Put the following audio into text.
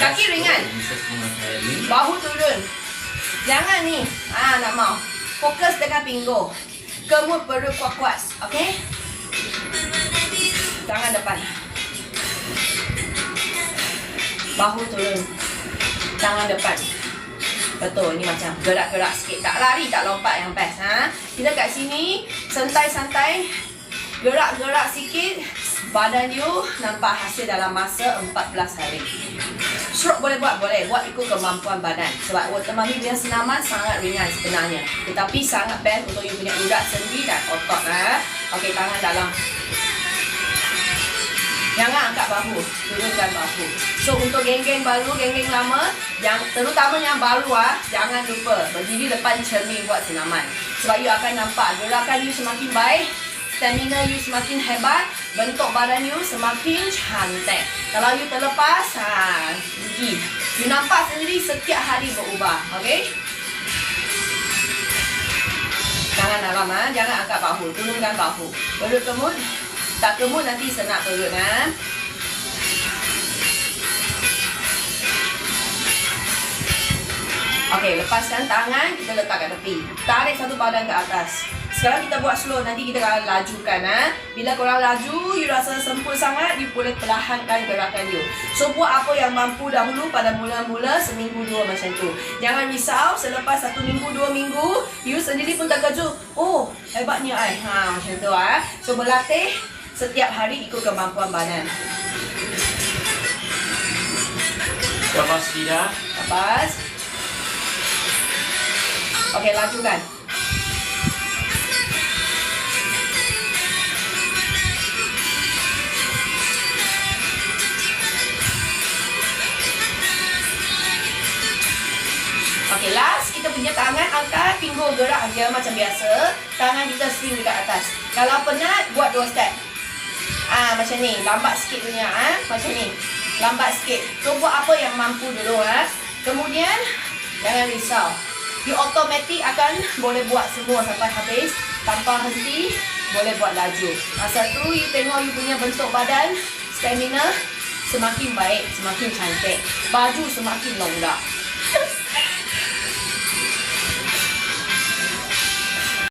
Kaki ringan. Bahu turun. Jangan ni. Nak mau. Fokus dengan pinggul. Kemut perut kuat-kuat. Okey? Tangan depan. Bahu turun. Tangan depan. Betul, ni macam gerak-gerak sikit. Tak lari, tak lompat yang best. Kita kat sini, santai-santai. Gerak-gerak sikit. Badan you nampak hasil dalam masa 14 hari. Stroke boleh buat? Boleh. Buat ikut kemampuan badan. Sebab water mummy punya senaman sangat ringan sebenarnya. Tetapi sangat best untuk you punya urat sendi dan otot. Okey, tangan dalam. Jangan angkat bahu. Turunkan bahu. So, untuk geng-geng baru, geng-geng lama, yang terutama yang baru, jangan lupa berdiri depan cermin buat senaman. Sebab you akan nampak gerakan you semakin baik. Stamina you semakin hebat, bentuk badan you semakin cantik. Kalau you terlepas, rugi. You nampak sendiri setiap hari berubah. Okey? Tangan dalam, jangan angkat bahu. Turunkan bahu. Perut kemut. Tak kemut nanti senak perut. Okey, lepaskan tangan, kita letak kat tepi. Tarik satu badan ke atas. Sekarang kita buat slow, nanti kita akan lajukan. Bila korang laju, you rasa sempur sangat, you boleh perlahankan gerakan you. So, buat apa yang mampu dahulu pada mula-mula, seminggu dua macam tu. Jangan risau, selepas 1 minggu, 2 minggu, you sendiri pun terkejut. Oh, hebatnya ai. Macam tu. So, berlatih setiap hari ikut kemampuan badan. Lepas tidak. Lepas. Okey, lajukan. Okey, last kita punya tangan angkat, pinggul gerak je macam biasa. Tangan kita swing dekat atas. Kalau penat, buat 2 step. Macam ni, lambat sikit punya. Macam ni, lambat sikit. So, buat apa yang mampu dulu. Kemudian, jangan risau. You automatik akan boleh buat semua sampai habis. Tanpa henti, boleh buat laju. Asal tu, you tengok you punya bentuk badan, stamina semakin baik, semakin cantik. Baju semakin longgar.